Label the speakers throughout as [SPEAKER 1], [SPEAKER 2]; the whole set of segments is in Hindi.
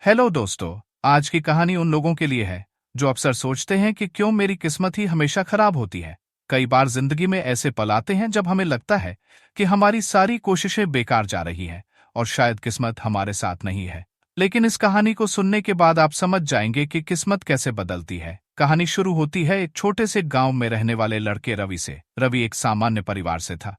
[SPEAKER 1] हेलो दोस्तों। आज की कहानी उन लोगों के लिए है जो अक्सर सोचते हैं कि क्यों मेरी किस्मत ही हमेशा खराब होती है। कई बार जिंदगी में ऐसे पल आते हैं जब हमें लगता है कि हमारी सारी कोशिशें बेकार जा रही हैं और शायद किस्मत हमारे साथ नहीं है। लेकिन इस कहानी को सुनने के बाद आप समझ जाएंगे कि किस्मत कैसे बदलती है। कहानी शुरू होती है एक छोटे से गांव में रहने वाले लड़के रवि से। रवि एक सामान्य परिवार से था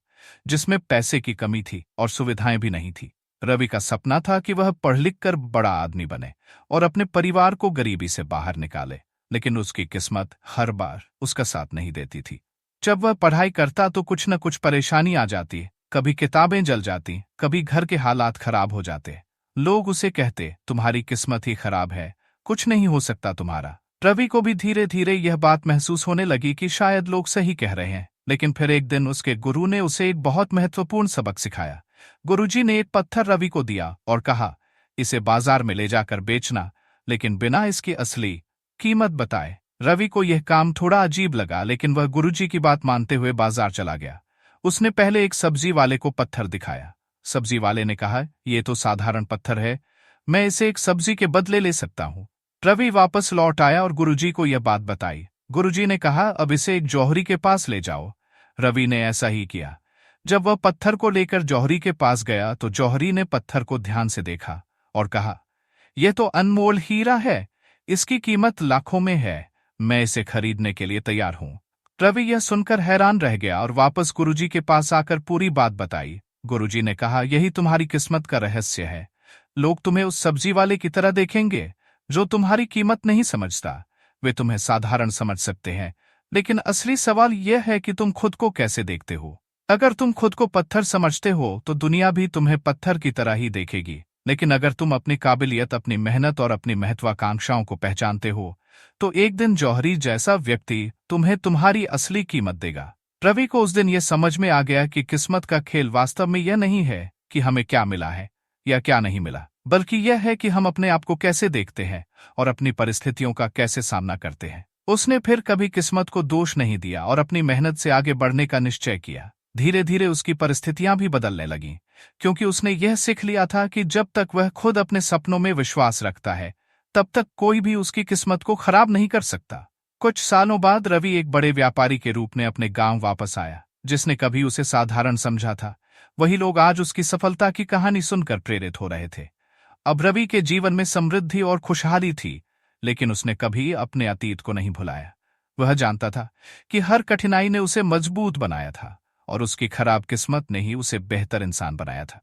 [SPEAKER 1] जिसमें पैसे की कमी थी और सुविधाएं भी नहीं थी। रवि का सपना था कि वह पढ़ लिख कर बड़ा आदमी बने और अपने परिवार को गरीबी से बाहर निकाले। लेकिन उसकी किस्मत हर बार उसका साथ नहीं देती थी। जब वह पढ़ाई करता तो कुछ न कुछ परेशानी आ जाती। कभी किताबें जल जाती, कभी घर के हालात खराब हो जाते। लोग उसे कहते, तुम्हारी किस्मत ही खराब है, कुछ नहीं हो सकता तुम्हारा। रवि को भी धीरे धीरे यह बात महसूस होने लगी कि शायद लोग सही कह रहे हैं। लेकिन फिर एक दिन उसके गुरु ने उसे एक बहुत महत्वपूर्ण सबक सिखाया। गुरुजी ने एक पत्थर रवि को दिया और कहा, इसे बाजार में ले जाकर बेचना, लेकिन बिना इसकी असली कीमत बताए। रवि को यह काम थोड़ा अजीब लगा, लेकिन वह गुरुजी की बात मानते हुए बाजार चला गया। उसने पहले एक सब्जी वाले को पत्थर दिखाया। सब्जी वाले ने कहा, यह तो साधारण पत्थर है, मैं इसे एक सब्जी के बदले ले सकता हूं। रवि वापस लौट आया और गुरुजी को यह बात बताई। गुरुजी ने कहा, अब इसे एक जौहरी के पास ले जाओ। रवि ने ऐसा ही किया। जब वह पत्थर को लेकर जौहरी के पास गया तो जौहरी ने पत्थर को ध्यान से देखा और कहा, यह तो अनमोल हीरा है, इसकी कीमत लाखों में है, मैं इसे खरीदने के लिए तैयार हूं। रवि यह सुनकर हैरान रह गया और वापस गुरुजी के पास आकर पूरी बात बताई। गुरुजी ने कहा, यही तुम्हारी किस्मत का रहस्य है। लोग तुम्हें उस सब्जी वाले की तरह देखेंगे जो तुम्हारी कीमत नहीं समझता। वे तुम्हें साधारण समझ सकते हैं, लेकिन असली सवाल यह है कि तुम खुद को कैसे देखते हो। अगर तुम खुद को पत्थर समझते हो तो दुनिया भी तुम्हें पत्थर की तरह ही देखेगी। लेकिन अगर तुम अपनी काबिलियत, अपनी मेहनत और अपनी महत्वाकांक्षाओं को पहचानते हो तो एक दिन जौहरी जैसा व्यक्ति तुम्हें तुम्हारी असली कीमत देगा। रवि को उस दिन यह समझ में आ गया कि किस्मत का खेल वास्तव में यह नहीं है कि हमें क्या मिला है या क्या नहीं मिला, बल्कि यह है कि हम अपने आप को कैसे देखते हैं और अपनी परिस्थितियों का कैसे सामना करते हैं। उसने फिर कभी किस्मत को दोष नहीं दिया और अपनी मेहनत से आगे बढ़ने का निश्चय किया। धीरे धीरे उसकी परिस्थितियां भी बदलने लगीं, क्योंकि उसने यह सीख लिया था कि जब तक वह खुद अपने सपनों में विश्वास रखता है, तब तक कोई भी उसकी किस्मत को खराब नहीं कर सकता। कुछ सालों बाद रवि एक बड़े व्यापारी के रूप में अपने गांव वापस आया। जिसने कभी उसे साधारण समझा था, वही लोग आज उसकी सफलता की कहानी सुनकर प्रेरित हो रहे थे। अब रवि के जीवन में समृद्धि और खुशहाली थी, लेकिन उसने कभी अपने अतीत को नहीं भुलाया। वह जानता था कि हर कठिनाई ने उसे मजबूत बनाया था और उसकी खराब किस्मत ने ही उसे बेहतर इंसान बनाया था।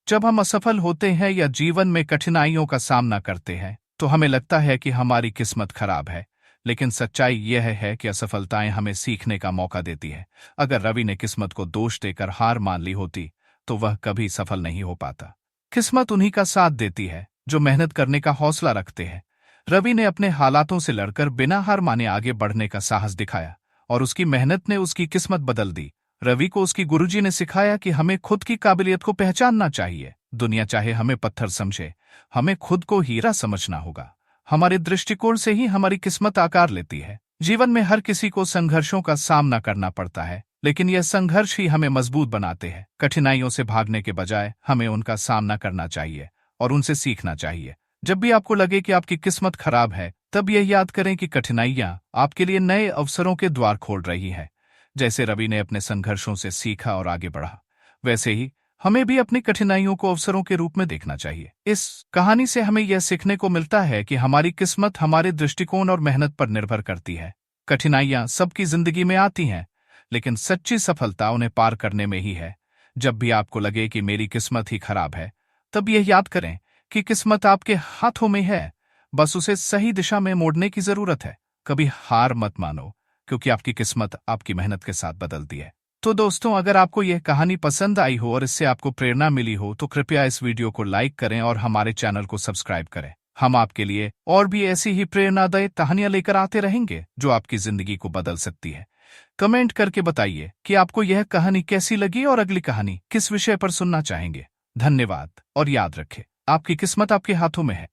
[SPEAKER 1] जब हम असफल होते हैं या जीवन में कठिनाइयों का सामना करते हैं तो हमें लगता है कि हमारी किस्मत खराब है, लेकिन सच्चाई यह है कि असफलताएं हमें सीखने का मौका देती है। अगर रवि ने किस्मत को दोष देकर हार मान ली होती तो वह कभी सफल नहीं हो पाता। किस्मत उन्हीं का साथ देती है जो मेहनत करने का हौसला रखते हैं। रवि ने अपने हालातों से लड़कर बिना हार माने आगे बढ़ने का साहस दिखाया और उसकी मेहनत ने उसकी किस्मत बदल दी। रवि को उसकी गुरुजी ने सिखाया कि हमें खुद की काबिलियत को पहचानना चाहिए। दुनिया चाहे हमें पत्थर समझे, हमें खुद को हीरा समझना होगा। हमारे दृष्टिकोण से ही हमारी किस्मत आकार लेती है। जीवन में हर किसी को संघर्षों का सामना करना पड़ता है, लेकिन यह संघर्ष ही हमें मजबूत बनाते हैं। कठिनाइयों से भागने के बजाय हमें उनका सामना करना चाहिए और उनसे सीखना चाहिए। जब भी आपको लगे कि आपकी किस्मत खराब है, तब यह याद करें कि कठिनाइयां आपके लिए नए अवसरों के द्वार खोल रही हैं। जैसे रवि ने अपने संघर्षों से सीखा और आगे बढ़ा, वैसे ही हमें भी अपनी कठिनाइयों को अवसरों के रूप में देखना चाहिए। इस कहानी से हमें यह सीखने को मिलता है कि हमारी किस्मत हमारे दृष्टिकोण और मेहनत पर निर्भर करती है। कठिनाइयां सबकी जिंदगी में आती हैं, लेकिन सच्ची सफलता उन्हें पार करने में ही है। जब भी आपको लगे कि मेरी किस्मत ही खराब है, तब यह याद करें कि किस्मत आपके हाथों में है, बस उसे सही दिशा में मोड़ने की जरूरत है। कभी हार मत मानो, क्योंकि आपकी किस्मत आपकी मेहनत के साथ बदलती है। तो दोस्तों, अगर आपको यह कहानी पसंद आई हो और इससे आपको प्रेरणा मिली हो तो कृपया इस वीडियो को लाइक करें और हमारे चैनल को सब्सक्राइब करें। हम आपके लिए और भी ऐसी ही प्रेरणादायक कहानियां लेकर आते रहेंगे जो आपकी जिंदगी को बदल सकती है। कमेंट करके बताइए कि आपको यह कहानी कैसी लगी और अगली कहानी किस विषय पर सुनना चाहेंगे। धन्यवाद और याद रखें, आपकी किस्मत आपके हाथों में है।